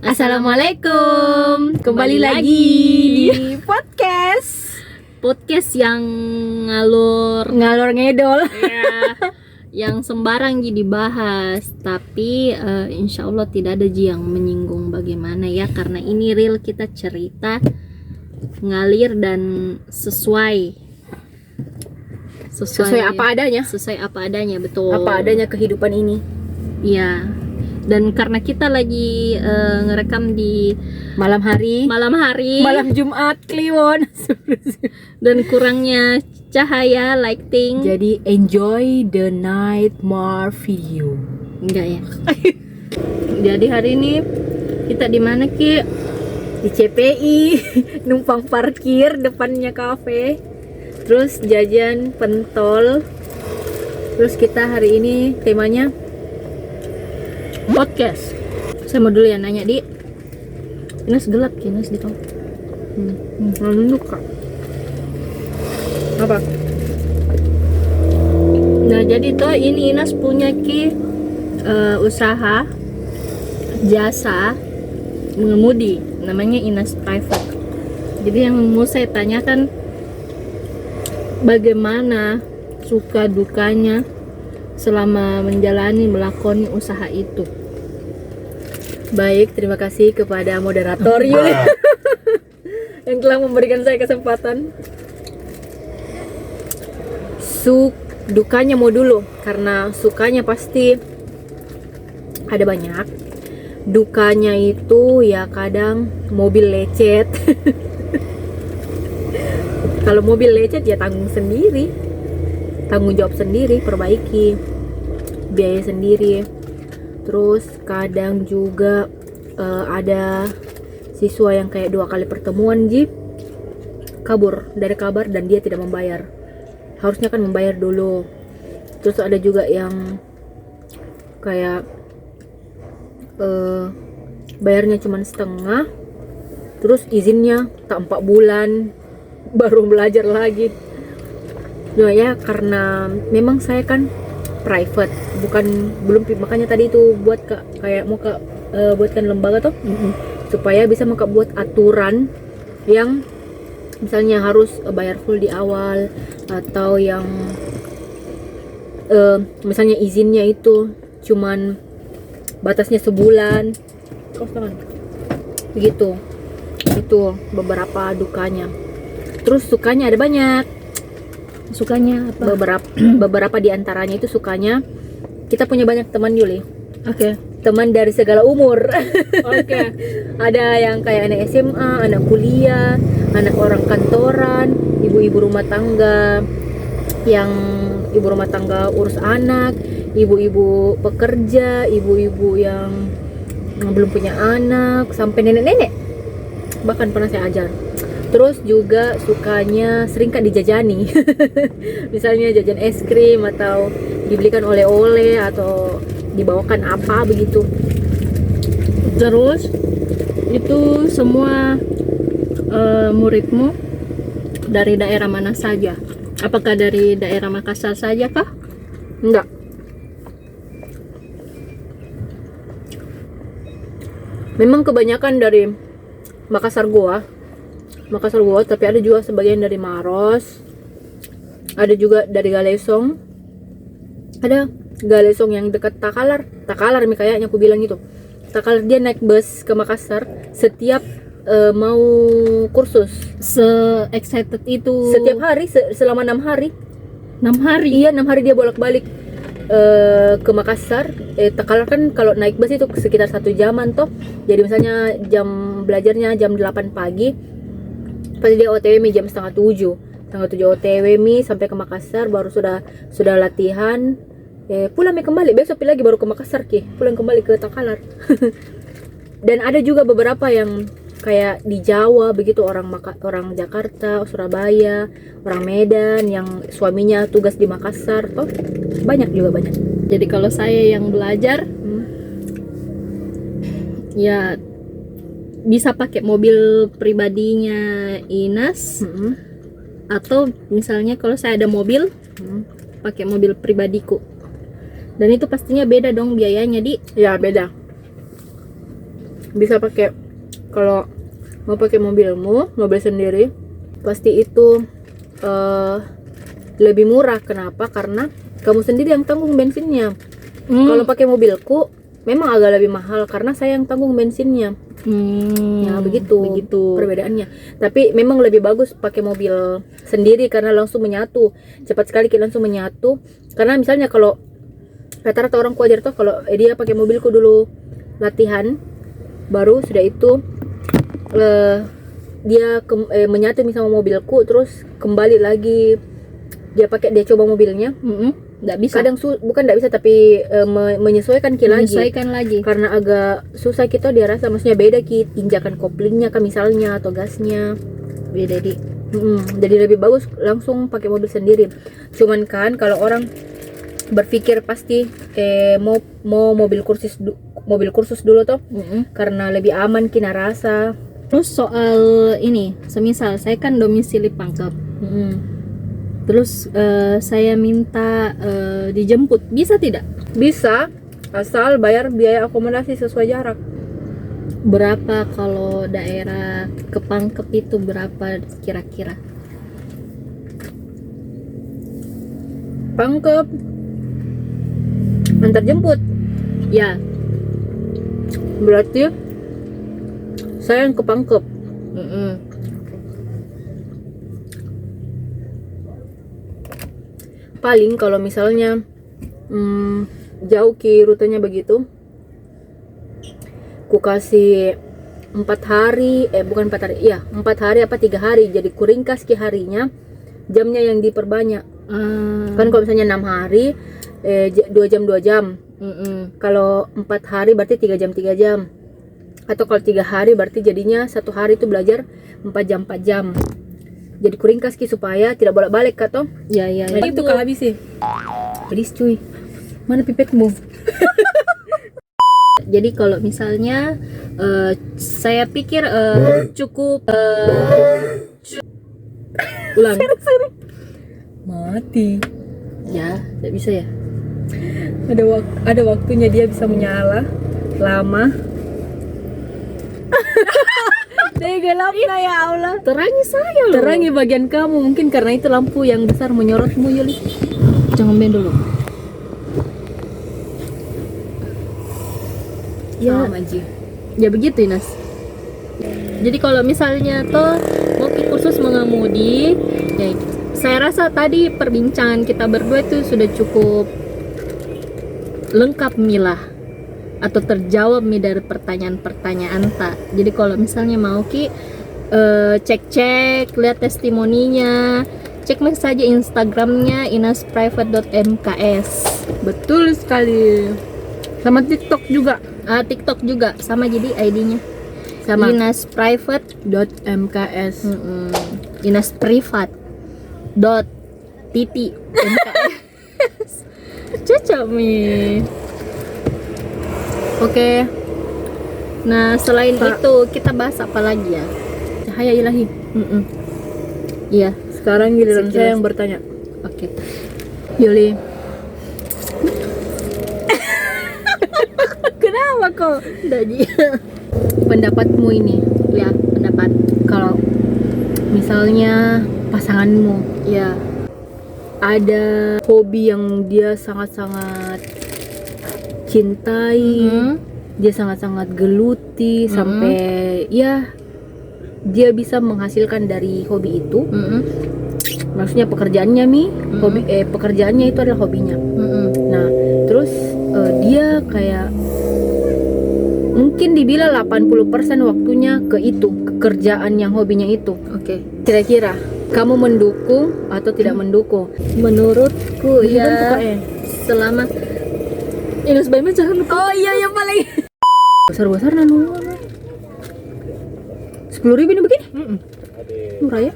Assalamualaikum. Kembali lagi di podcast yang ngalor ngedol. ya, yang sembarang dibahas. Tapi insya Allah tidak ada yang menyinggung bagaimana ya, karena ini real, kita cerita ngalir dan sesuai apa adanya. Sesuai apa adanya, betul. Apa adanya kehidupan ini. Iya. Dan karena kita lagi ngerekam di malam hari, malam Jumat Kliwon, dan kurangnya cahaya lighting, jadi enjoy the night more video. enggak ya. Jadi hari ini kita di mana, Ki? Di CPI, numpang parkir depannya kafe, terus jajan pentol. Terus kita hari ini temanya podcast. Saya mau dulu ya nanya, Di. Ines gelap, Ki, Ines gitu. nunduk Kak. Apa? Nah, jadi toh ini Ines punya, Ki, usaha jasa mengemudi, namanya Ines Private. Jadi yang mau saya tanyakan, bagaimana suka dukanya selama melakoni usaha itu? Baik, terima kasih kepada moderator Yuli yang telah memberikan saya kesempatan. Dukanya mau dulu, karena sukanya pasti ada banyak. Dukanya itu ya kadang mobil lecet. Kalau mobil lecet ya tanggung jawab sendiri, perbaiki, biaya sendiri. Terus kadang juga ada siswa yang kayak 2 kali pertemuan kabur dari kabar dan dia tidak membayar. Harusnya kan membayar dulu. Terus ada juga yang kayak bayarnya cuma setengah, terus izinnya tak 4 bulan baru belajar lagi. Nah ya, karena memang saya kan private, belum, makanya tadi itu buat kayak mau buatkan lembaga tuh, supaya bisa buat aturan yang misalnya harus bayar full di awal, atau yang misalnya izinnya itu cuman batasnya sebulan, begitu. Itu beberapa dukanya. Terus sukanya ada banyak. Sukanya apa? Beberapa di antaranya itu sukanya kita punya banyak teman, Yuli. Oke. Teman dari segala umur. Oke. Ada yang kayak anak SMA, anak kuliah, anak orang kantoran, ibu-ibu rumah tangga yang urus anak, ibu-ibu pekerja, ibu-ibu yang belum punya anak, sampai nenek-nenek bahkan pernah saya ajar. Terus juga sukanya sering kan dijajani. Misalnya jajan es krim, atau dibelikan oleh-oleh, atau dibawakan apa begitu. Terus itu semua muridmu dari daerah mana saja? Apakah dari daerah Makassar saja kah? Enggak. Memang kebanyakan dari Makassar Goa, tapi ada juga sebagian dari Maros, ada juga dari Galesong. Ada Galesong yang dekat Takalar nih kayaknya aku bilang itu. Takalar, dia naik bus ke Makassar setiap mau kursus. Se-excited itu? Setiap hari, selama 6 hari. 6 hari? Iya, 6 hari dia bolak-balik ke Makassar. Takalar kan kalau naik bus itu sekitar 1 jaman toh. Jadi misalnya jam belajarnya jam 8 pagi, pasti dia OTW jam setengah 7 OTW sampai ke Makassar, baru sudah latihan, pulang kembali, besok lagi baru ke Makassar, pulang kembali ke Takalar. Dan ada juga beberapa yang kayak di Jawa begitu, orang Jakarta, Surabaya, orang Medan yang suaminya tugas di Makassar, toh banyak. Jadi kalau saya yang belajar, ya bisa pakai mobil pribadinya Ines, atau misalnya kalau saya ada mobil, pakai mobil pribadiku. Dan itu pastinya beda dong biayanya, Di. Ya, beda. bisa pakai, kalau mau pakai mobil sendiri pasti itu lebih murah. Kenapa? Karena kamu sendiri yang tanggung bensinnya. Kalau pakai mobilku memang agak lebih mahal karena saya yang tanggung bensinnya. Ya begitu perbedaannya. Tapi memang lebih bagus pakai mobil sendiri karena langsung menyatu, cepat sekali kita langsung menyatu. Karena misalnya kalau rata-rata orang ku ajar tuh, kalau dia pakai mobilku dulu latihan, baru sudah itu dia menyatu sama mobilku, terus kembali lagi dia coba mobilnya. Nggak bisa. Kadang bukan nggak bisa, tapi menyesuaikan lagi. Karena agak susah kita dia rasa, maksudnya beda injakan koplingnya kan misalnya, atau gasnya beda jadi lebih bagus langsung pakai mobil sendiri. Cuman kan kalau orang berpikir pasti mau mobil kursus dulu toh, karena lebih aman kina rasa. Terus soal ini, semisal saya kan domisili Pangkep. Terus saya minta dijemput, bisa tidak? Bisa, asal bayar biaya akomodasi sesuai jarak. Berapa kalau daerah ke Pangkep itu, berapa kira-kira? Pangkep antar jemput Ya. berarti saya yang ke Pangkep. Paling kalau misalnya jauh rutenya begitu, ku kasih 4 hari, bukan 4 hari, iya 4 hari apa 3 hari, jadi ku ringkas harinya, jamnya yang diperbanyak. Kan kalau misalnya 6 hari 2 jam. Kalau 4 hari berarti 3 jam. Atau kalau 3 hari berarti jadinya 1 hari itu belajar 4 jam. Jadi kuringkas supaya tidak bolak-balik kato. Ya. Itu kalau habis sih. Please cuy. Mana pipetmu? Jadi kalau misalnya saya pikir cukup Ulang. Mati. ya, tidak bisa ya. Ada waktunya dia bisa menyala lama. Gelapnya ya Allah. Terangi saya loh. Terangi bagian kamu, mungkin karena itu lampu yang besar menyorotmu Yuli. Jangan main dulu. Ya, ya begitu Inas. Jadi kalau misalnya toh mau kursus mengemudi, ya saya rasa tadi perbincangan kita berdua itu sudah cukup lengkap milah, atau terjawab dari pertanyaan-pertanyaan tak. Jadi kalau misalnya mau cek lihat testimoninya, cek saja Instagramnya inasprivate.mks. Betul sekali. Sama TikTok juga. TikTok juga sama, jadi ID-nya Sama. inasprivate.mks. Inasprivat .mks. Cocok mi. Oke. Nah, selain itu kita bahas apa lagi ya? Cahaya ilahi. Iya. Sekarang giliran Sekilas. saya yang bertanya. Oke. Yuli. Kenapa kok? Pendapatmu ini, Ya, pendapat. kalau misalnya pasanganmu Ya. ada hobi yang dia sangat-sangat cintai, dia sangat-sangat geluti, sampai ya dia bisa menghasilkan dari hobi itu. Maksudnya pekerjaannya hobi pekerjaannya itu adalah hobinya. Nah, terus dia kayak mungkin dibilang 80% waktunya ke kerjaan yang hobinya itu. Oke. Kira-kira kamu mendukung atau tidak mendukung? Menurutku ya, selama ini sebaiknya jangan lupa. Oh iya yang paling besar-besar nanu 10.000 ini begini. Murah ya?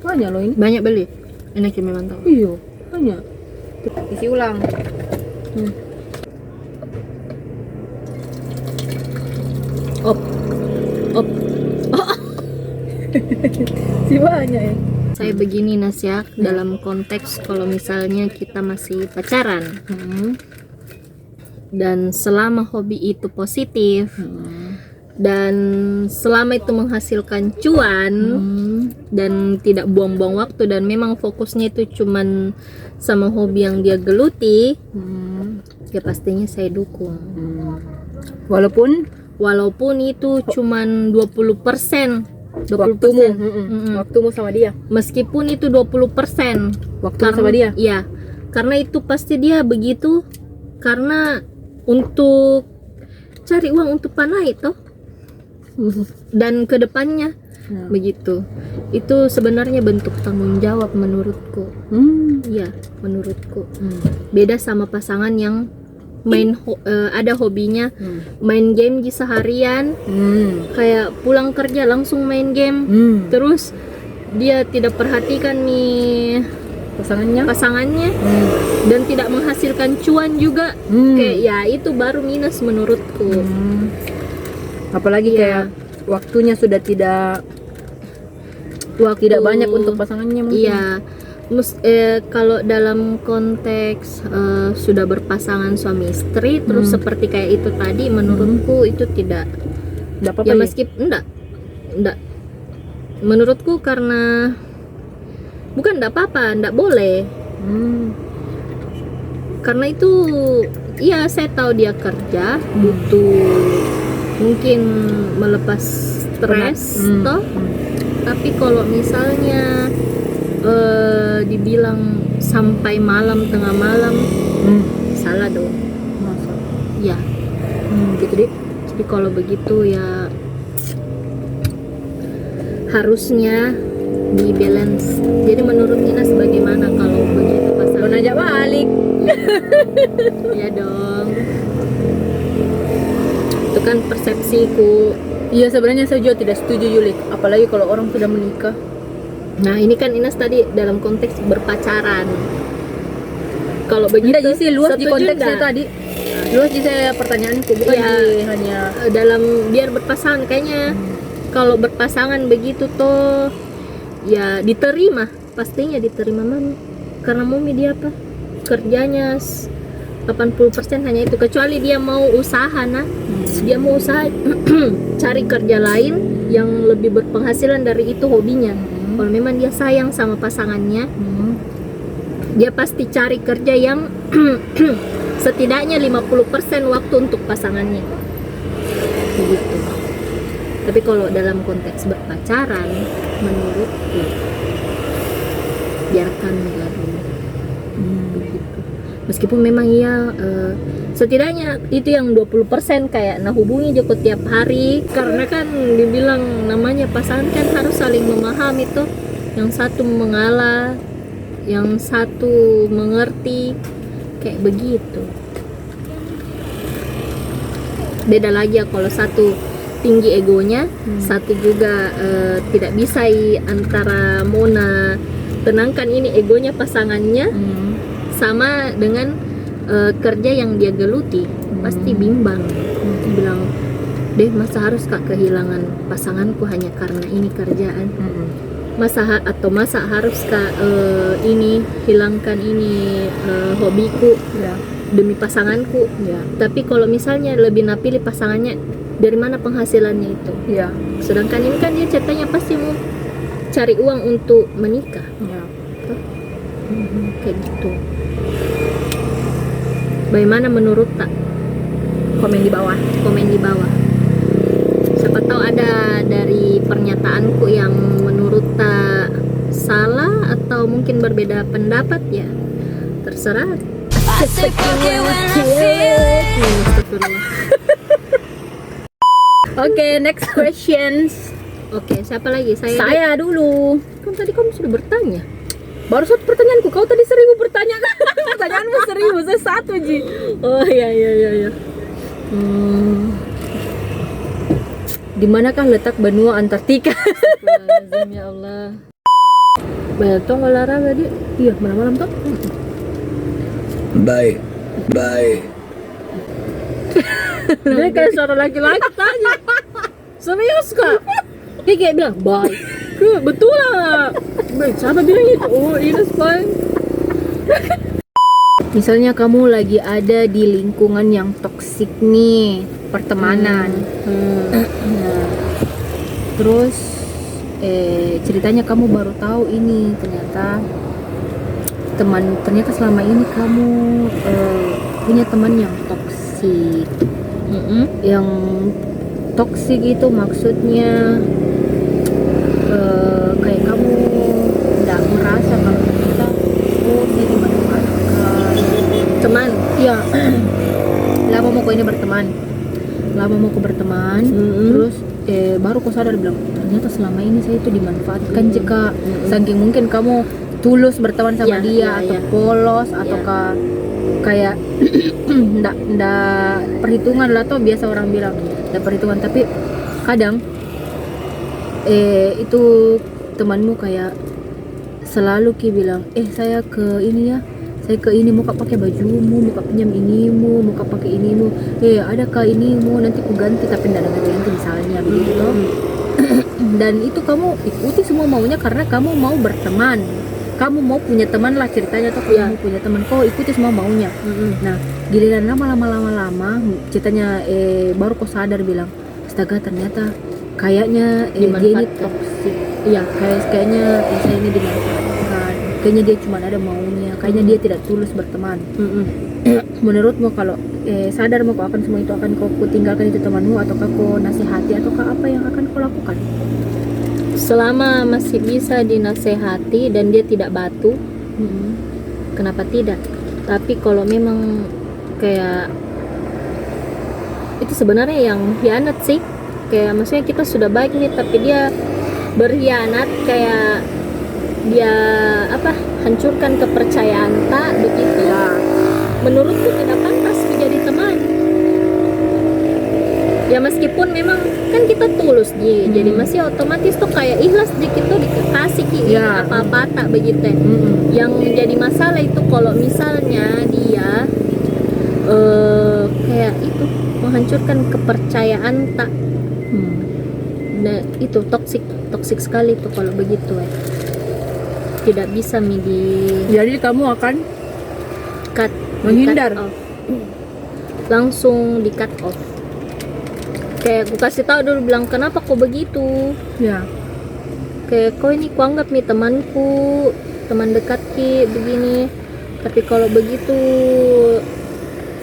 Banyak loh ini. Banyak beli. Enak ya memang tahu. Iya, banyak. Isi ulang. Op. Si banyak ya. Saya begini Nas ya, dalam konteks kalau misalnya kita masih pacaran dan selama hobi itu positif, dan selama itu menghasilkan cuan dan tidak buang-buang waktu dan memang fokusnya itu cuman sama hobi yang dia geluti, ya pastinya saya dukung. Walaupun itu cuman 20% waktumu sama dia. Meskipun itu 20% Waktumu sama dia. Iya. Karena itu pasti dia begitu karena untuk cari uang untuk panai toh. Dan kedepannya begitu. Itu sebenarnya bentuk tanggung jawab menurutku. Iya, menurutku. Beda sama pasangan yang ada hobinya main game di seharian, kayak pulang kerja langsung main game, terus dia tidak perhatikan nih pasangannya dan tidak menghasilkan cuan juga, kayak ya itu baru minus menurutku. Apalagi kayak waktunya sudah tidak banyak untuk pasangannya mungkin. Iya. Kalau dalam konteks sudah berpasangan suami istri terus seperti kayak itu tadi, menurutku itu tidak apa-apa ya, meskipun enggak menurutku, karena bukan enggak apa-apa, enggak boleh. Karena itu iya, saya tahu dia kerja butuh mungkin melepas stres toh, tapi kalau misalnya dibilang sampai malam, tengah malam, salah dong. Masa? Ya, Gitu deh. jadi kalau begitu ya harusnya di balance. Jadi menurut Ines bagaimana kalau begitu pasangan? Lo aja balik. Ya dong. Itu kan persepsiku. Iya, sebenarnya saya juga tidak setuju, Julik. Apalagi kalau orang sudah menikah. Nah, ini kan Ines tadi dalam konteks berpacaran. Kalau begitu Enggak sih, luas di setuju konteksnya nggak? tadi. Luas di saya pertanyaanku, bukan Iya. di hanya Dalam biar berpasangan kayaknya kalau berpasangan begitu toh ya diterima, pastinya diterima mami. Karena mami dia apa? Kerjanya 80% hanya itu, kecuali dia mau usaha. Nah, dia mau usaha cari kerja lain yang lebih berpenghasilan dari itu hobinya. Kalau memang dia sayang sama pasangannya, dia pasti cari kerja yang setidaknya 50% waktu untuk pasangannya. Begitu. Tapi kalau dalam konteks berpacaran, menurutku biarkan dulu. Begitu. Meskipun memang iya setidaknya itu yang 20% kayak nah hubungi Joko tiap hari, karena kan dibilang namanya pasangan kan harus saling memahami tuh, yang satu mengalah, yang satu mengerti, kayak begitu. Beda lagi ya kalau satu tinggi egonya, satu juga tidak bisa antara Mona tenangkan ini egonya pasangannya sama dengan kerja yang dia geluti, pasti bimbang. Bilang, deh masa harus kak kehilangan pasanganku hanya karena ini kerjaan? Masa harus kak ini hilangkan ini hobiku demi pasanganku? Tapi kalau misalnya lebih napilih pasangannya, dari mana penghasilannya itu? Sedangkan ini kan dia ceritanya pasti mau cari uang untuk menikah. Kayak gitu. Bagaimana menurut tak? Komen di bawah. Siapa tahu ada dari pernyataanku yang menurut tak salah atau mungkin berbeda pendapat, ya terserah. Oke, next questions. Oke, siapa lagi? Saya dulu. Kan tadi kamu sudah bertanya. Baru satu pertanyaanku, kau tadi 1000 pertanyaan. Pertanyaanmu 1000, saya 1 Ji. Oh iya. Di manakah letak benua Antartika? Astagfirullahaladzim, ya Allah. Banyak tuh olahraga dia. Iya, malam-malam tuh. Bye. Dia kayak suara laki-laki tanya. Serius kak? Dia kayak bilang bye. Betul lah. Baik, siapa bilang itu? Oh, ini bye. Misalnya kamu lagi ada di lingkungan yang toksik nih, pertemanan. Nah, terus ceritanya kamu baru tahu ini ternyata selama ini kamu punya teman yang toksik. Yang toksik itu maksudnya kayak kamu tidak merasa kalau kita saya dimanfaatkan. Teman. Iya. Lama mau kau berteman, terus baru kau sadar bilang ternyata selama ini saya itu dimanfaatkan jika saking mungkin kamu tulus berteman sama dia atau polos ataukah kayak ndak perhitungan lah tuh, biasa orang bilang ndak perhitungan, tapi kadang itu temanmu kayak selalu bilang saya ke ini ya, saya ke ini, mau pakai bajumu, mau pinjam inimu, mau pakai inimu, adakah inimu, nanti ku ganti, tapi tidak ada ganti misalnya begitu. Dan itu kamu ikuti semua maunya karena kamu mau berteman, kamu mau punya teman lah ceritanya tuh, kamu punya teman, kau ikuti semua maunya. Nah giliran lama ceritanya baru kau sadar bilang astaga ternyata kayaknya dia ini toksik. Iya, kayaknya saya ini dimanfaatkan, kayaknya dia cuma ada maunya, kayaknya dia tidak tulus berteman. Menurutmu kalau sadar mau kau akan semua itu, akan kau tinggalkan itu temanmu, ataukah kau nasihati, ataukah apa yang akan kau lakukan? Selama masih bisa dinasehati dan dia tidak batu, kenapa tidak? Tapi kalau memang kayak itu sebenarnya yang hianat sih, kayak maksudnya kita sudah baik nih tapi dia berkhianat, kayak dia hancurkan kepercayaan tak begitu ya, menurutku tidak pantas menjadi teman ya, meskipun memang kan kita tulus jadi masih otomatis tuh kayak ikhlas dikit tuh dikasih apa-apa tak begitu. Yang jadi masalah itu kalau misalnya dia kayak itu menghancurkan kepercayaan tak. Nah itu toksik sekali tuh kalau begitu tidak bisa jadi kamu akan menghindar, langsung di cut off. Kayak aku kasih tahu dulu, bilang kenapa kok begitu ya, kayak kau ini kuanggap nih temanku, teman dekat begini, tapi kalau begitu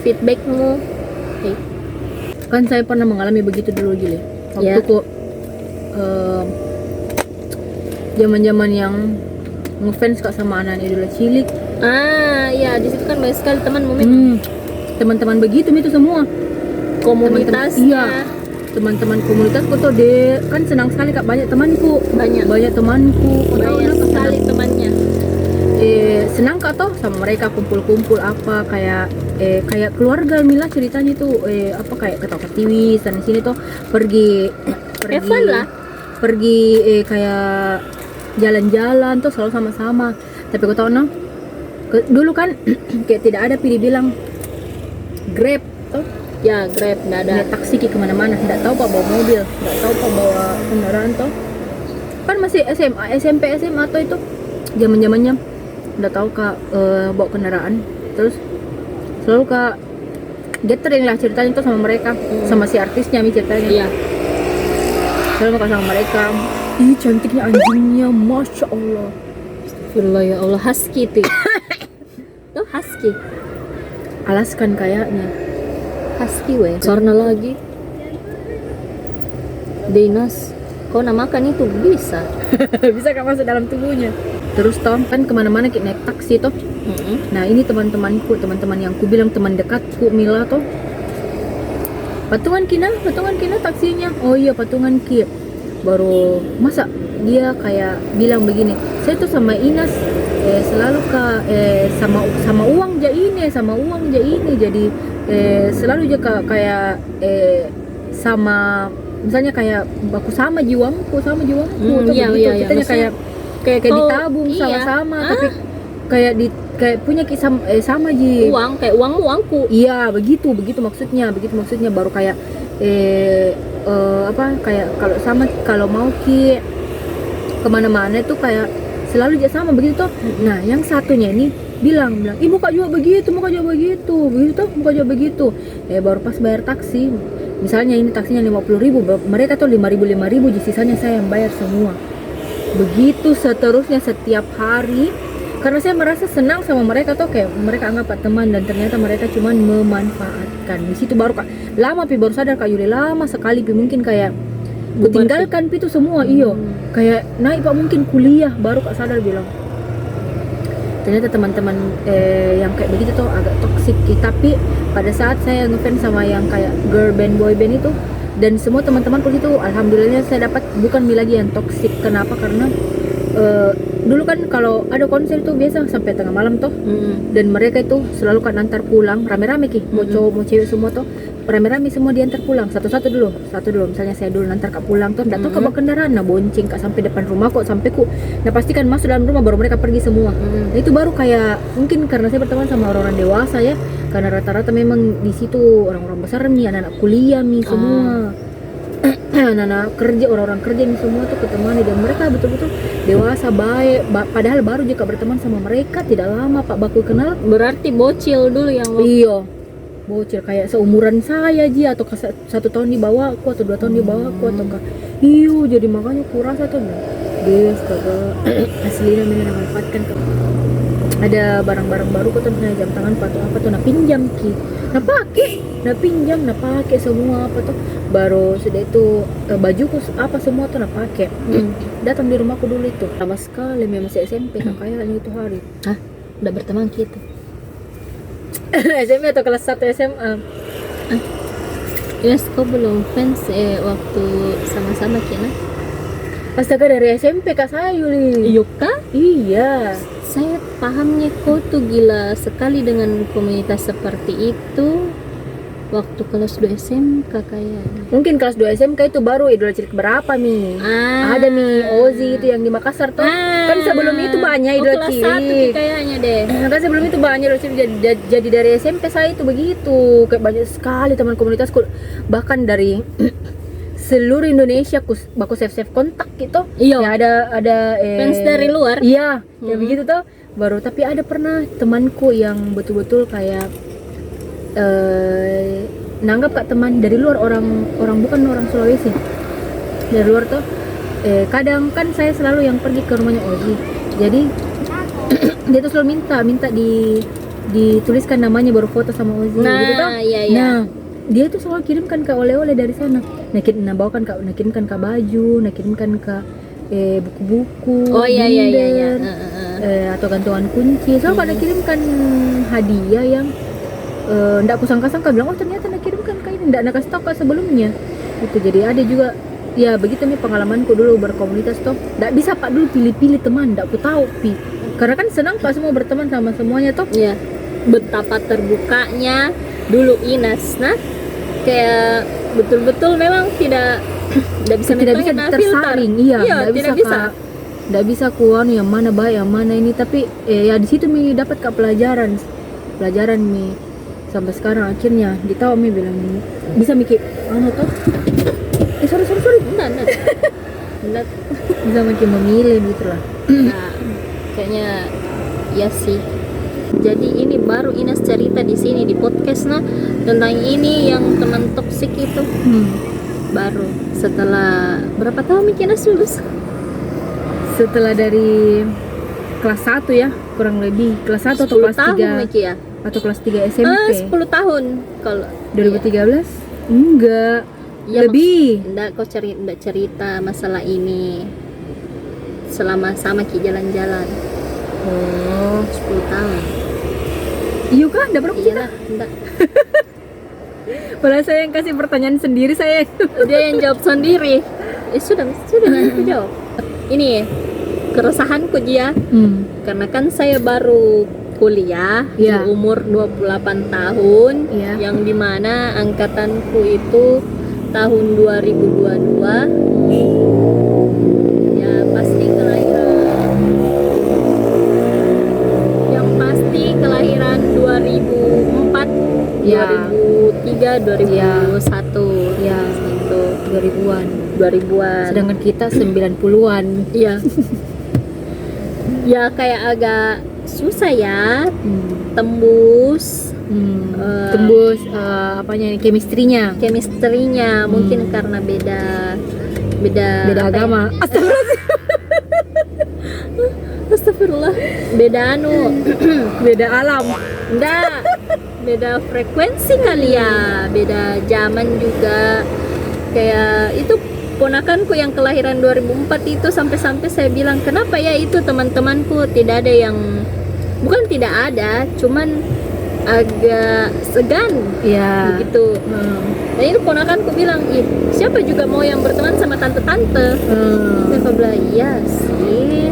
feedbackmu kan saya pernah mengalami begitu dulu Gile. Waktu kok zaman-zaman yang ngefans kak sama anak idola cilik. Ya di situ kan banyak sekali teman memang. Teman-teman begitu itu semua. Komunitasnya. Teman-teman komunitasku tuh kan senang sekali kak, banyak temanku. Banyak temanku. Banyak sekali temannya. Senang kak toh sama mereka kumpul-kumpul apa kayak keluarga milah ceritanya tuh kayak ketawa TV sana sini tuh pergi Evan lah. Pergi kayak jalan-jalan tuh selalu sama-sama. Tapi kau tahu dulu kan kayak tidak ada pilih bilang Grab tuh. Ya Grab nggak ada. Taksi kemana-mana, tidak tahu pak bawa mobil, tidak tahu pak bawa kendaraan tuh. Kan masih SMA, SMP, SMA tuh itu zaman-zamannya tidak tahu kak bawa kendaraan. Terus selalu kak gathering lah ceritanya tuh sama mereka, sama si artisnya ceritanya. Iya. Selalu makan sama mereka. Ih cantiknya anjingnya, masya Allah. Astagfirullah ya Allah, husky tuh. Tuh husky. Alaskan kayaknya. Husky karena lagi Dinas kau namakan itu bisa bisa kan masuk dalam tubuhnya. Terus Tom kan kemana-mana kita naik taksi toh. Nah ini teman-teman yang ku bilang teman dekatku Mila toh, patungan kina taksinya. Oh iya patungan ki. Baru masa dia kayak bilang begini, saya tuh sama Inas selalu sama uang ini jadi selalu juga kayak sama misalnya kayak aku sama jiwaku iya, katanya kayak ditabung sama-sama tapi kayak punya sama ji uang kayak uangku. Iya begitu maksudnya baru kayak kayak kalau mau kemana-mana tuh kayak selalu aja sama begitu toh. Nah yang satunya ini bilang muka juga begitu baru pas bayar taksi misalnya ini taksinya 50.000, mereka tuh 5.000 sisanya saya yang bayar semua. Begitu seterusnya setiap hari, karena saya merasa senang sama mereka tuh, kayak mereka anggap teman, dan ternyata mereka cuman memanfaatkan. Di situ baru Kak, lama Pi baru sadar Kak Yuli, lama sekali Pi, mungkin kayak ku tinggalkan Pi itu semua. Iyo, kayak naik Pak mungkin kuliah baru Kak sadar bilang ternyata teman-teman yang kayak begitu tuh agak toksik. Tapi pada saat saya ngefans sama yang kayak girl band, boy band itu, dan semua teman-temanku itu, alhamdulillahnya saya dapat bukan lagi yang toksik. Kenapa? Karena dulu kan kalau ada konser tuh biasa sampai tengah malam tuh, dan mereka itu selalu kan antar pulang rame-rame Ki, mau cowok mau cewek semua tuh rame-rame semua diantar pulang satu-satu dulu. Misalnya saya dulu nanti Kak pulang tuh, nggak tahu ke bawa kendaraan, nah bonceng Kak sampai depan rumah kok, sampai ku nah pastikan masuk dalam rumah baru mereka pergi semua. Nah itu baru kayak mungkin karena saya berteman sama orang-orang dewasa ya, karena rata-rata memang di situ orang-orang besar nih, anak-anak kuliah nih semua. Anak-anak kerja, orang-orang kerja nih semua tuh ketemuan, dan mereka betul-betul dewasa, baik. Padahal baru juga berteman sama mereka tidak lama Pak baku kenal. Berarti bocil dulu yang Iya, bocil kayak seumuran saya aja, atau 1 tahun di bawah aku, atau 2 tahun di bawah aku, atau iyo. Jadi makanya kurasa tuh des kagak aslinya memanfaatkan. Ada barang-barang baru kok tuh, misalnya jam tangan atau apa tuh, nah pinjam Ki, nah pinjam, nah pakai semua apa tuh, baru sudah itu bajuku apa semua tuh nah pakai. Datang di rumahku dulu itu lama sekali, memang masih SMP kayaknya itu hari. Hah? Udah berteman gitu? SMP atau kelas 1 SMA? Yes, kok belum fans waktu sama-sama Kina? Astaga, dari SMP Kak saya Yuli. Yuka? Iya. Saya pahamnya kau tuh gila sekali dengan komunitas seperti itu waktu kelas 2 SMK kayaknya. Mungkin kelas 2 SMK itu baru idola cilik berapa nih? Ada nih Ozi itu yang di Makassar tuh. Kan sebelum itu banyak idola kelas cilik. 1 kayaknya deh. Kan sebelum itu banyak idola cilik, jadi dari SMP saya itu begitu. Kayak banyak sekali teman komunitasku, bahkan dari seluruh Indonesia baku save kontak gitu. Iya. Ya ada Fans dari luar. Iya, ya begitu tuh. Baru tapi ada pernah temanku yang betul-betul kayak nanggap Kak teman dari luar, orang bukan orang Sulawesi, dari luar tuh. Kadang kan saya selalu yang pergi ke rumahnya Ozi, jadi dia tuh selalu minta dituliskan namanya baru foto sama Ozi. Nah, gitu tuh. iya. Nah, dia tuh selalu kirimkan ke oleh-oleh dari sana. Bawakan Kak, kirimkan ke baju, kirimkan ke buku-buku, Oh iya. binder, atau gantungan kunci. Selalu pada kirimkan hadiah yang ndak aku sangka-sangka, bilang oh ternyata nak kirimkan Kak ini, ndak nak kasih tahu Kak sebelumnya. Itu jadi ada juga ya begitu nih pengalamanku dulu berkomunitas toh. Ndak bisa Pak dulu pilih-pilih teman, ndak aku tahu Pi. Karena kan senang Pak semua berteman sama semuanya toh. Iya. Betapa terbukanya dulu Inas, nah kayak betul-betul memang tidak bisa tersaring. Iya, tidak bisa. Ndak bisa kuan yang mana baik yang mana ini, tapi ya di situ mi dapat Kak pelajaran mi sampai sekarang akhirnya ditahu mi bilang bisa mikir toh sorry enggak bisa makin memilih gitu lah. Nah, kayaknya ya sih. Jadi ini baru Ines cerita di sini di podcast tentang ini yang teman toksik itu. Baru setelah berapa tahun Ines lulus? Setelah dari kelas 1 ya, kurang lebih kelas 1 atau kelas 3 ya? Atau kelas 3 SMP. 10 tahun kalau 2013? Enggak. Ya, lebih. Enggak, kau cerita masalah ini selama sama Ki jalan-jalan. Oh, 10 tahun. Iya kan, enggak pernah Iyalah, enggak. Padahal saya yang kasih pertanyaan sendiri, saya Dia yang jawab sendiri. Sudah aku jawab. Ini keresahanku dia. Karena kan saya baru kuliah di umur 28 tahun, yang dimana angkatanku itu tahun 2022. Ya pasti kelahiran 2004, 2003, 2001 ya itu 2000-an. Sedangkan kita 90-an. Iya. Ya kayak agak susah ya tembus tembus apanya chemistry-nya. chemistry-nya mungkin karena beda Beda apa ya? agama. Astagfirullah. Beda Beda alam. enggak, beda frekuensi kali ya, beda zaman juga. Kayak itu ponakanku yang kelahiran 2004 itu sampai-sampai saya bilang, kenapa ya itu teman-temanku tidak ada yang, bukan tidak ada, cuman agak segan Iya. begitu. Dan itu ponakanku bilang, ih siapa juga mau yang berteman sama tante-tante. Saya bilang, iya sih,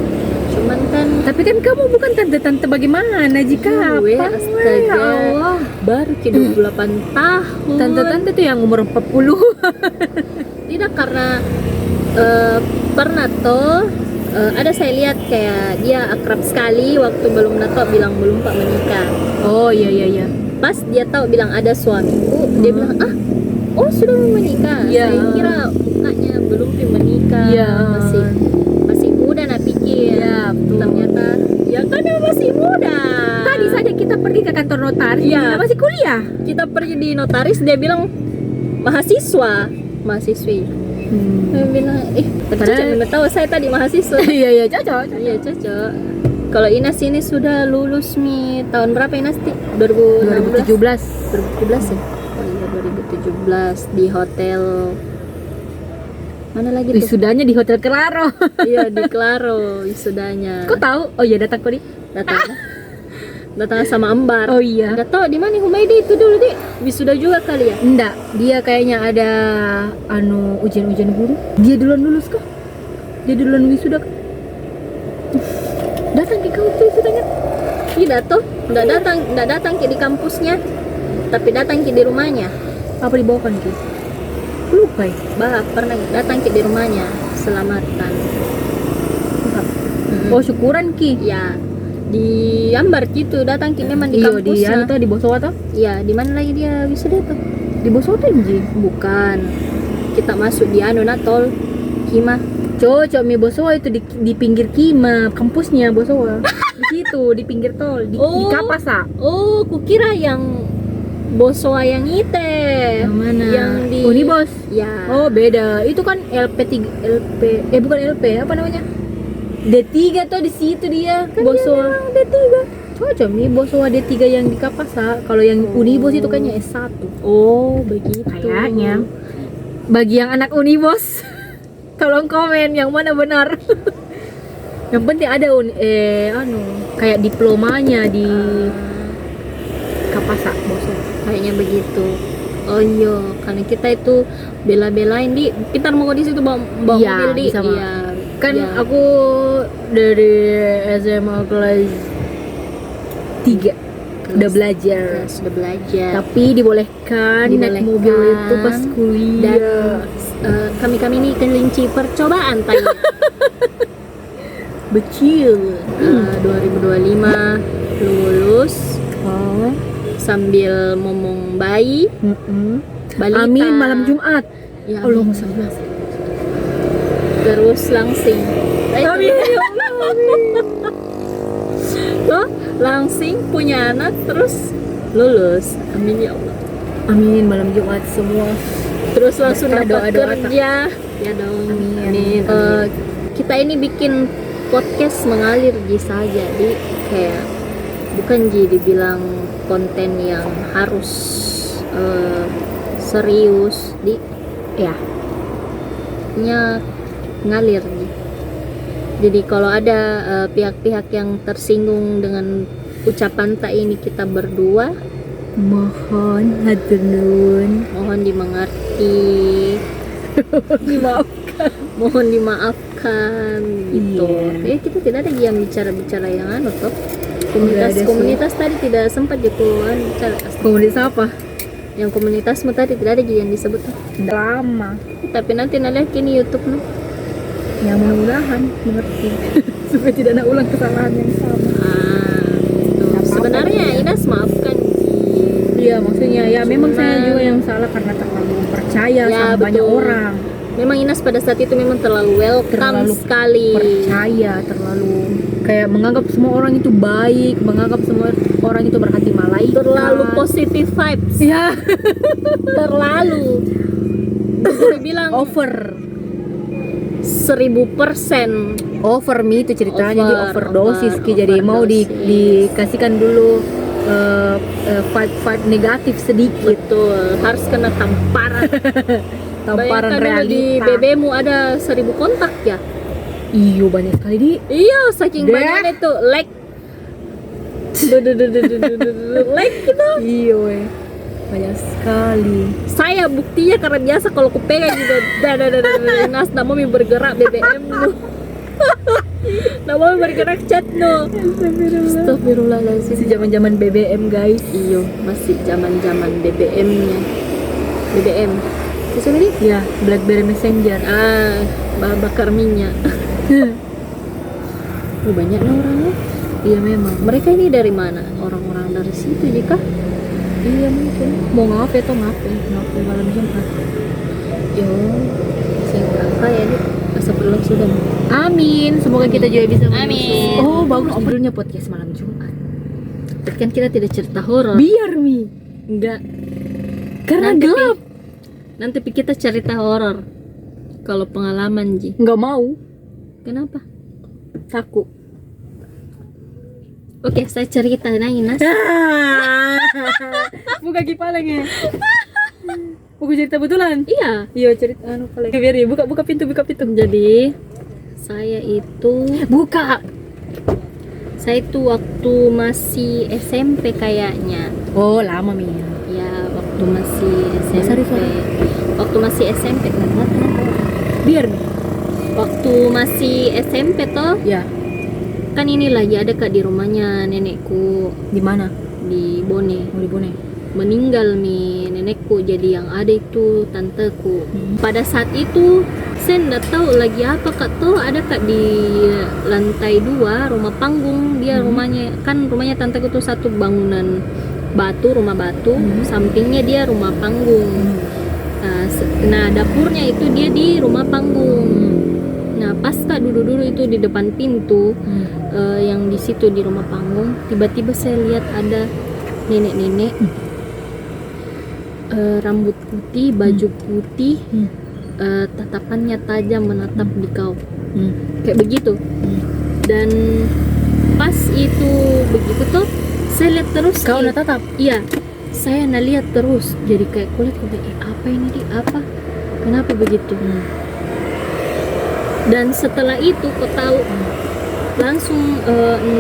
cuman kan Tapi kan kamu bukan tante-tante bagaimana jika gue, apa? astaga, Ya Allah. baru ke 28 tahun. Tante-tante tuh yang umur 40. Tidak, karena pernah toh ada saya lihat kayak dia akrab sekali waktu belum nato bilang belum pak menikah. Oh iya. Pas dia tahu bilang ada suamiku, dia bilang oh sudah mau menikah. Iya. Saya kira mukanya belum menikah, Iya. masih muda nak pikir. Iya, betul. Ternyata ya kan dia masih muda. Tadi saja kita pergi ke kantor notaris, Iya. dia masih kuliah. Kita pergi di notaris, dia bilang mahasiswi. Saya bilang, Padahal- cocok, tahu saya tadi mahasiswa. Iya cocok. Iya cocok. Kalau Inas ini sudah lulus nih tahun berapa Inas? 2016. 2017. 2017 ya? Oh iya 2017 di hotel mana lagi tuh? Wisudanya di Hotel Claro. Iya di Claro wisudanya. Kok tahu? Oh iya datang kok di. Datang sama Ambar. Oh iya. Nggak tahu di mana Humaydi itu dulu di wisuda juga kali ya? Enggak, dia kayaknya ada ujian-ujian guru. Dia duluan lulus kah? Dia duluan wisuda kah? Datang ke kau tuh wisudanya. Tidak tuh, nggak datang ke di kampusnya, tapi datang ke di rumahnya. Apa dibawakan Ki? Lupa ya? Bah pernah datang ke di rumahnya selamatan. Oh syukuran Ki. Ya di Ambar gitu datang ke memang di Iya di kampusnya. tuh di Bosowa tuh. Iya di mana lagi dia wisuda tuh? Di Bosowa tuh Ji. Bukan, kita masuk di tol Kima. Cocok mi Bosowa itu di pinggir Kima, kampusnya Bosowa. Di situ di pinggir tol di Kapasa. Oh kukira yang Bosowa yang ite. Yang mana? Yang di Unibos. Ya. Oh beda, itu kan LP bukan LP, apa namanya? D3 tuh di situ dia, Kan Bosowa. D3. Cocok nih Bosowa D3 yang di Kapasa. Kalau yang Unibos itu kayaknya S1. Oh begitu. Kayaknya. Bagi yang anak Unibos, tolong komen yang mana benar. Yang penting ada kayak diplomanya di Kapasa Bosowa. Kayaknya begitu. Oh iya, karena kita itu bela-belain di kita mau di situ bawa Iya, mobil di. bisa, Ma. Iya. Kan iya. aku dari SMA kelas 3 udah belajar. Sudah belajar. Tapi dibolehkan naik mobil itu pas dan kuliah. kami ini kelinci percobaan tadi. Becil. 2025 lulus Oh. sambil ngomong bayi balita. Amin malam Jumat. Ya, Allahumma sholli ala sayyidina. terus langsing. Amin ya Allah. Tuh, langsing punya anak terus lulus. Amin ya Allah. Amin malam Jumat semua. Terus langsung Berkah, dapat doa-doa, kerja. Ya dong. Amin. Kita ini bikin podcast mengalir saja, di kayak bukan dibilang konten yang harus serius di Ya. nya ngalir Ji. Jadi kalau ada pihak-pihak yang tersinggung dengan ucapan tak ini kita berdua, Mohon hatur nuwun. mohon dimengerti, mohon dimaafkan gitu. Iya. Kita tidak ada yang bicara-bicara yang toh. Nggak ada sih. Komunitas tadi tidak sempat jatuhan bicara. Komunitas apa? Yang komunitasmu tadi tidak ada yang disebut. Lama. Tapi nanti lihat kini YouTube no. Yang mudah-mudahan mengerti supaya tidak ada ulang kesalahan yang sama. Gitu. Sebenarnya Inas maafkan Ji. Iya maksudnya ya memang saya Cuman- juga yang salah karena terlalu percaya Ya, sama banyak betul. orang. Memang Inas pada saat itu memang terlalu welcome Terlalu sekali. Percaya terlalu kayak menganggap semua orang itu baik, menganggap semua orang itu berhati malaikat. Terlalu positive vibes. Ya, Terlalu. Bisa bilang over 1000%. over mi itu ceritanya di overdosis Over- Ki. Jadi mau overdosis. dikasihkan dulu vibe negatif sedikit, Betul, harus kena tamparan. tamparan Bayangkan dulu di realita. BB-mu ada 1000 kontak ya. Iyo banyak sekali di. Iya, saking Deh. banyaknya itu like. Like gitu. Iyo banyak sekali. Saya buktinya karena biasa kalau kupegang gitu nas nama mi bergerak BBM nu. Nama mi bergerak chat nu. Astagfirullahaladzim. Masih zaman-zaman BBM guys. Iyo, masih zaman-zaman BBM-nya. BBM. Terus apa nih? Ya, BlackBerry Messenger. Bakar minyak. Banyak nih orangnya. Iya memang. Mereka ini dari mana? Orang-orang dari situ jika? Iya mungkin. Mau ngapain tuh ngapain malam Jumat. Yo, saya kurang kaya nih. Astagfirullah sudah. Amin. Semoga kita juga bisa menyusul. Amin. Oh bagus judulnya podcast malam Jumat. Tapi kan kita tidak cerita horor. Biar mi. Enggak. Karena Nanti, gelap. Nanti kita cerita horor. Kalau pengalaman Ji. Nggak mau. Kenapa? Takut. Oke, saya cerita Nas. Buka kipalanya. Buku cerita betulan. Iya. Iya cerita anu paling. Biar ya buka pintu. Jadi saya itu saya itu waktu masih SMP kayaknya. Oh lama mi. Ya, waktu masih SMP. Sorry. Waktu masih SMP kenapa? Biar mi. Waktu masih SMP toh, Ya. kan ini lagi ada kak di rumahnya nenekku Di mana? di Bone. Mau dibone. Meninggal nenekku, jadi yang ada itu tanteku. Pada saat itu saya nggak tahu lagi apa kak tuh, ada kak di lantai 2 rumah panggung. Dia rumahnya kan rumahnya tanteku tuh satu bangunan batu, rumah batu, sampingnya dia rumah panggung. Nah dapurnya itu dia di rumah panggung. Nah pas kak dulu itu di depan pintu yang di situ di rumah panggung, tiba-tiba saya lihat ada nenek-nenek rambut putih, baju putih, tatapannya tajam menatap di kau, kayak begitu. Dan pas itu begitu tuh saya lihat terus. Kau udah tatap? Iya, saya lihat terus. Jadi kayak kulit apa ini di apa? Kenapa begitu? Dan setelah itu kau tahu langsung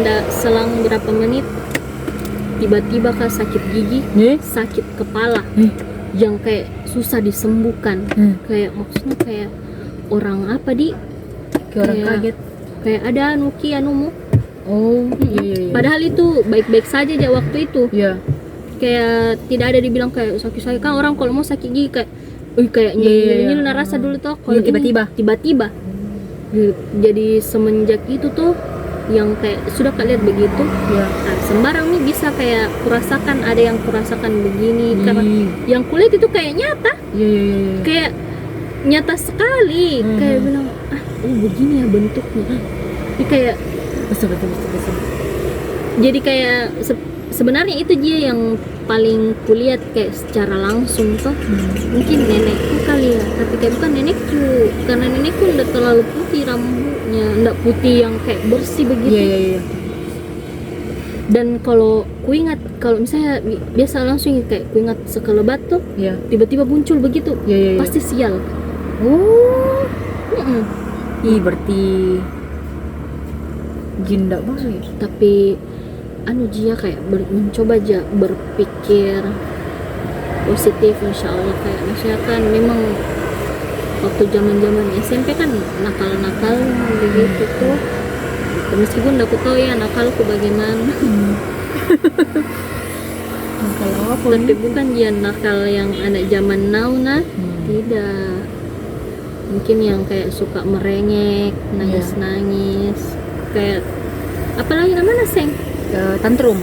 ndak selang berapa menit tiba-tiba kak sakit gigi, sakit kepala yang kayak susah disembuhkan. Kayak maksudnya kayak orang apa di Kayak orang kaget. kayak ada anumu. Oh iya. Padahal itu baik-baik saja aja waktu itu. Iya. Kayak tidak ada dibilang kayak sakit kan orang kalau mau sakit gigi kayak kayak Iya. nyil rasa dulu tuh. Kalau Iya, ini tiba-tiba. Jadi semenjak itu tuh yang kayak sudah kalian begitu Iya. nah, sembarang nih bisa kayak kurasakan, ada yang kurasakan begini karena yang kulit itu kayak nyata, Iya. kayak nyata sekali. Kayak bilang begini ya bentuknya. Jadi kayak Betul. jadi kayak sebenarnya itu dia yang paling kulihat kayak secara langsung tuh. Mungkin nenekku kali ya, tapi kayak bukan nenekku, karena nenekku udah terlalu putih rambutnya, nggak putih yang kayak bersih begitu. Iya. Dan kalau kuingat, kalau misalnya biasa langsung kayak kuingat sekelebat tuh Iya. tiba-tiba muncul begitu, Iya. pasti sial. Oh. Mm-mm. Ih berarti jin ndak baik. Tapi Jia kayak mencoba aja berpikir positif, insya Allah. Kayak maksudnya kan memang waktu zaman SMP kan nakal begitu tuh. Meskipun aku tahu ya nakalku bagaimana. Nakal apa? Tapi bukan dia nakal yang anak zaman now tidak. Mungkin yang kayak suka merengek, nangis kayak apalagi namanya seng Tantrum.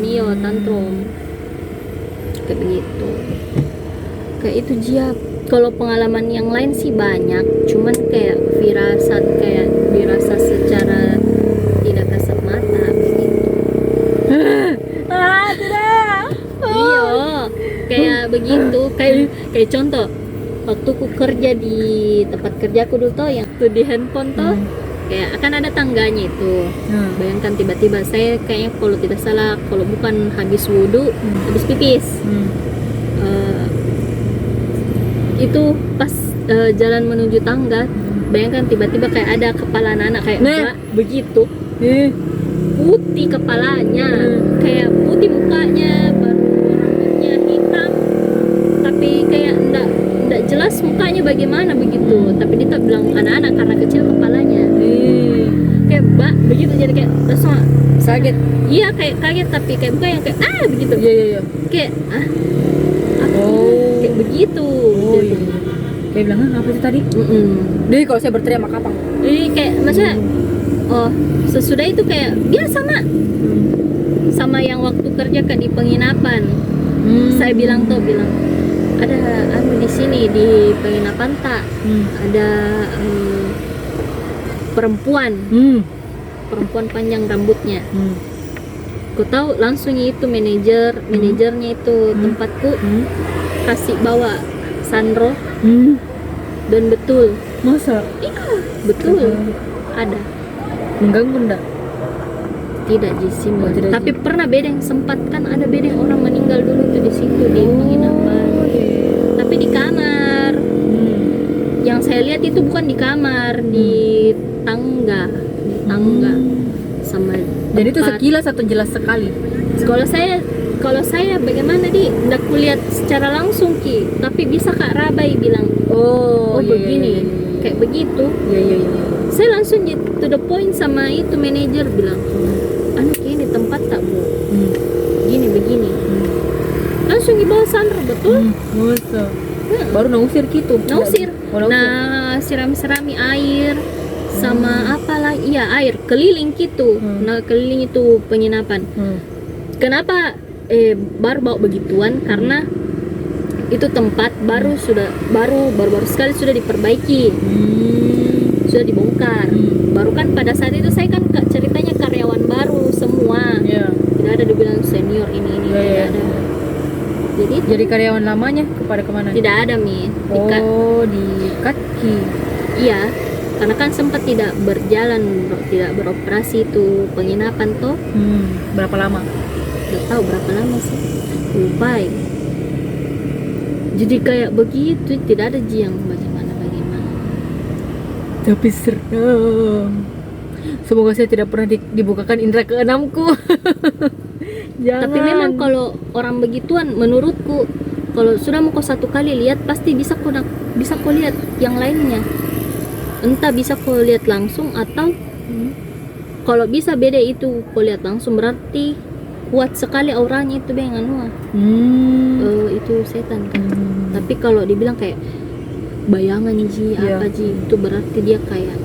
iya tantrum kayak begitu. Kayak itu dia. Kalau pengalaman yang lain sih banyak, cuman kayak firasat, kayak dirasa secara kayak begitu, kayak contoh waktu ku kerja di tempat kerjaku dulu tuh yang tuh di handphone tuh kayak akan ada tangganya itu. Bayangkan tiba-tiba saya kayaknya kalau tidak salah kalau bukan habis wudhu, habis pipis. Itu pas jalan menuju tangga, bayangkan tiba-tiba kayak ada kepala anak kayak mbak begitu. Putih kepalanya, kayak putih mukanya, baru rambutnya hitam, tapi kayak enggak jelas mukanya bagaimana begitu. Tapi dia tak bilang anak-anak karena kecil kepalanya. Kayak mbak begitu, jadi kayak langsung Kaget. iya kayak kaget, tapi kayak bukan yang kayak begitu. Iya. Kayak apa? Kayak begitu. Iya. Kayak bilang apa sih tadi? Jadi kalau saya berteriak maka apa? Kayak maksudnya sesudah itu kayak biasa sama yang waktu kerja di penginapan. Saya bilang ada di sini di penginapan ada perempuan panjang rambutnya. Ku tahu langsung itu manajernya itu tempatku kasih bawa Sandro. Dan betul. Masa? Iya, betul. Ada. Mengganggu enggak? Tidak Jisim. Tidak, tapi pernah bedeng sempat kan ada bedeng orang meninggal dulu tuh di situ di penginapan. Tapi di kamar. Yang saya lihat itu bukan di kamar, di tangga, sama. Dan itu sekilas atau jelas sekali? Kalau saya bagaimana nggak kulihat secara langsung Ki, tapi bisa Kak Rabai bilang begini, kayak begitu. Iya. Saya langsung to the point sama itu manajer bilang, ini tempat tak bu, begini. Langsung dibawa Sandra betul. Masa? Baru nausir gitu. Nausir. Nah siram-sirami air sama apalah, iya air keliling gitu. Nah keliling itu penginapan. Kenapa baru bawa begituan? Karena itu tempat baru sekali sudah diperbaiki, sudah dibongkar. Baru kan pada saat itu saya kan ceritanya karyawan baru semua. Tidak ada dibilang senior ini tidak ada. Jadi karyawan lamanya kemana? Tidak ada Mi. Di kaki. Iya, karena kan sempat tidak berjalan, tidak beroperasi itu penginapan tuh. Berapa lama? Gak tahu berapa lama sih, lupa. Jadi kayak begitu, tidak ada yang bagaimana. Tapi serem. Semoga saya tidak pernah dibukakan indera keenamku. Tapi memang kalau orang begituan, menurutku kalau sudah mau satu kali lihat pasti bisa kau lihat yang lainnya. Entah bisa kau lihat langsung atau kalau bisa beda itu kau lihat langsung berarti kuat sekali auranya itu dengan itu setan kan. Tapi kalau dibilang kayak bayangan apa itu berarti dia kayak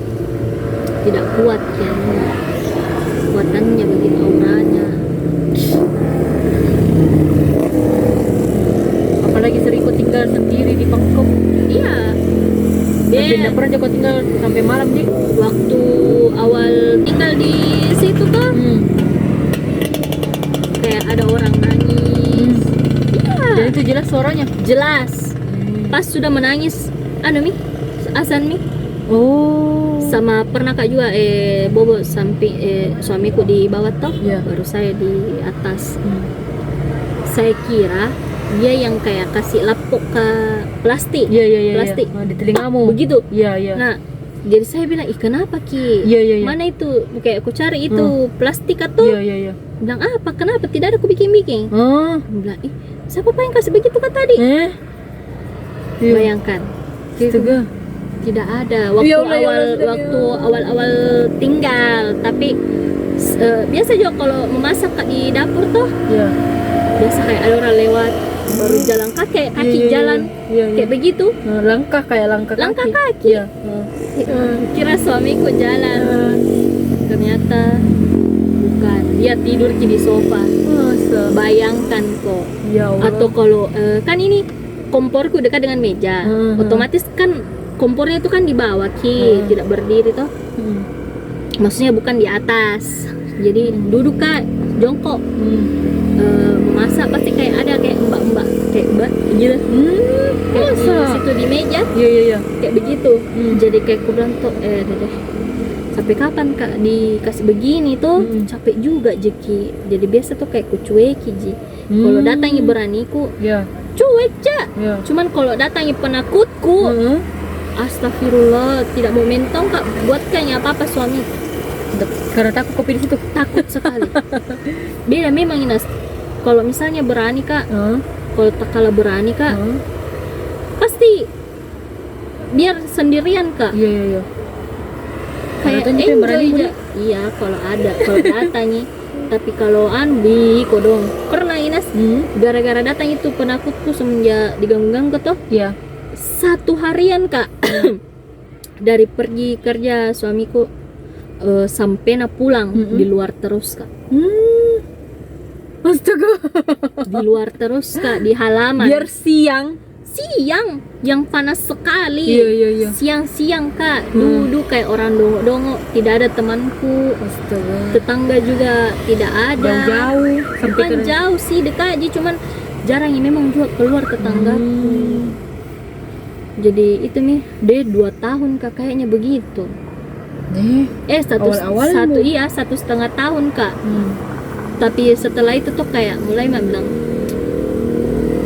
tidak kuat kan, kuatannya begitu auranya. Apalagi sering kau tinggal sendiri di Bangkok. Iya. Tidak pernah kau tinggal sampai malam nih. Waktu awal tinggal di situ tuh kayak ada orang nangis. Dan itu jelas suaranya. Jelas. Pas sudah menangis, Asan Mi. Sama pernah Kak juga Bobo samping suamiku di bawah toh, baru saya di atas. Saya kira dia yang kayak kasih lapuk ke plastik. Plastik. Di telingamu. Begitu. Iya. Nah, jadi saya bilang, kenapa Ki? Mana itu? Kayak aku cari itu plastik atau? Iya. Bilang apa? Kenapa? Tidak ada aku bikin-bikin. Bilang, siapa yang kasih begitu kan tadi? Bayangkan. Tidak ada waktu awal tinggal, tapi biasa juga kalau memasak di dapur tuh. Biasa kayak ada orang lewat baru jalan kaki jalan kayak begitu. Langkah kaki. Kira suamiku jalan. Ternyata bukan, dia tidur di sofa. Bayangkan kok. Atau kalau kan ini komporku dekat dengan meja, otomatis kan kompornya itu kan di bawah tidak berdiri toh. Maksudnya bukan di atas. Jadi duduk Kak, jongkok. Memasak pasti kayak ada kayak mbak gitu. Kayak di Masa? situ di meja Iya. kayak begitu. Jadi kayak aku bilang tuh deh sampai kapan kak dikasih begini tuh, capek juga Jeki. Jadi biasa tuh kayak ku cueki Ji. Kalau datangi beraniku Iya. cuek Cak. Iya. Cuman kalau datangi penakutku, astagfirullah, tidak mau mentong kak, buatkannya apa-apa suami. Karena takut kopi di situ. Takut sekali. Beda memang Inas. Kalau misalnya berani kak, kalau tak kalah berani kak, pasti biar sendirian kak. Iya. Kayak Datang juga enjoy berani, aja. Iya, kalau ada, kalau datangi. Tapi kalau bi kodong pernah Inas, gara-gara datang itu penakutku semenjak diganggu-ganggu tuh. Iya. 1 harian kak. Dari pergi kerja suamiku sampai na pulang di luar terus kak. Astaga. Di luar terus kak, di halaman. Biar siang. Siang yang panas sekali. Iya. Siang-siang kak, duduk kayak orang dongo-dongo, tidak ada temanku, Astaga. tetangga juga tidak ada. Jauh-jauh sampai Bukan jauh sih, dekat aja, cuman jarang ya memang juga keluar tetanggaku. Jadi itu nih, deh 2 tahun kak kayaknya begitu. Awal-awal Iya 1,5 tahun kak. Tapi setelah itu tuh kayak mulai mah bilang,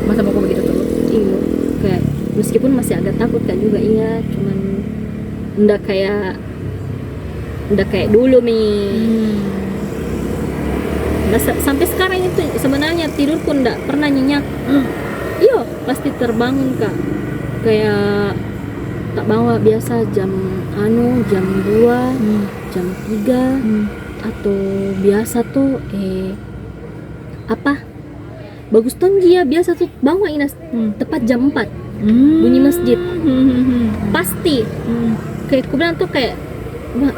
masa mau begitu terus? iya, kayak meskipun masih agak takut kak juga iya, cuman ndak kayak dulu nih. Nah, sampai sekarang itu sebenarnya tidur pun ndak pernah nyenyak. Iya, pasti terbangun kak. Kayak tak bawa biasa jam 2, jam 3 atau biasa tuh bagus tonji ya biasa tuh bawa Inas tepat jam 4 bunyi masjid pasti kayak aku bilang tuh kayak wah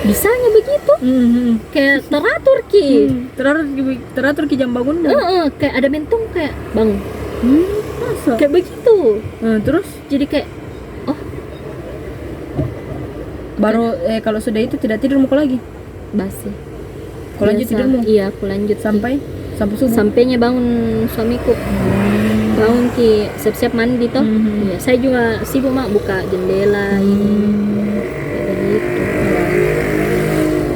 bisanya begitu kayak teratur ki jam bangun. kayak ada mentong kayak bangun Masa? kayak begitu Terus jadi kayak baru kalau sudah itu tidak tidur muka lagi. basi Kau lanjut Biasa. tidurmu? Iya aku lanjut Sampai subuh. sampainya bangun suamiku bangun ki siap-siap mandi toh. Ya, saya juga sibuk mak buka jendela ini kayak begitu.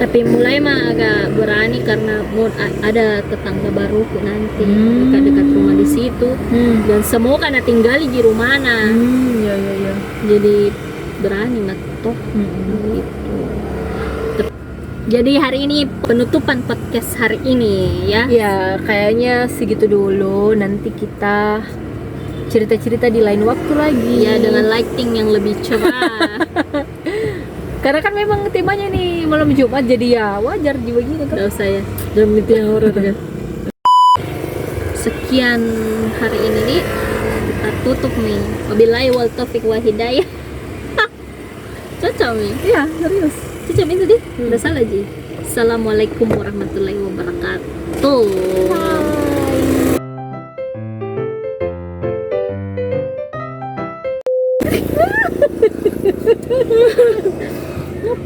Tapi mulai mah agak berani karena mau ada tetangga baruku nanti dekat-dekat rumah di situ dan semua karena tinggali di rumah Iya. jadi berani mah toh gitu. Jadi hari ini penutupan podcast hari ini ya. Ya, kayaknya segitu dulu. Nanti kita cerita-cerita di lain waktu lagi. Ya dengan lighting yang lebih cerah. Karena kan memang temanya nih malam Jumat, jadi ya wajar di begini kan. Gak usah ya. Jangan mimpi yang horor ya. Sekian hari ini nih kita tutup nih. Wabillahi wal taufiq wa hidayah. Cocok nih. Iya, serius. Cocok itu deh. Udah salah Ji. Assalamualaikum warahmatullahi wabarakatuh.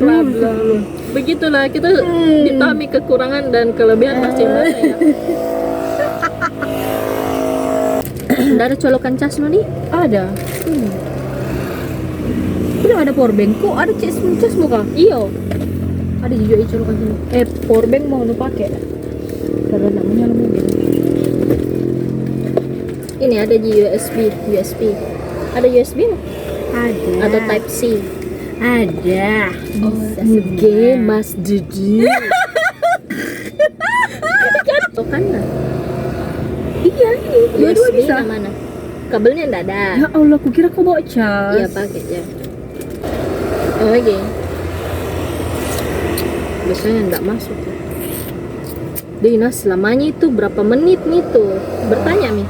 Problem. Begitulah kita ditami kekurangan dan kelebihan masing-masing ya. Nggak ada colokan casno nih? Ada. Udah ada powerbank kok, ada cas muka. Iyo. Ada juga colokan sini. Powerbank mau nu pakai. Karena namanya mobil. Ini ada di USB. Ada USB nggak? Ada. Atau Type C? Ada. Oke, Mas Dudi. Tuh kan lah. Iya, ini dua-dua USB bisa. yang mana? Kabelnya nggak ada. Ya Allah, kukira kau bawa cas. Iya pakai aja. Oke. Biasanya nggak masuk. Dinas selamanya itu berapa menit nih tuh? Bertanya nih.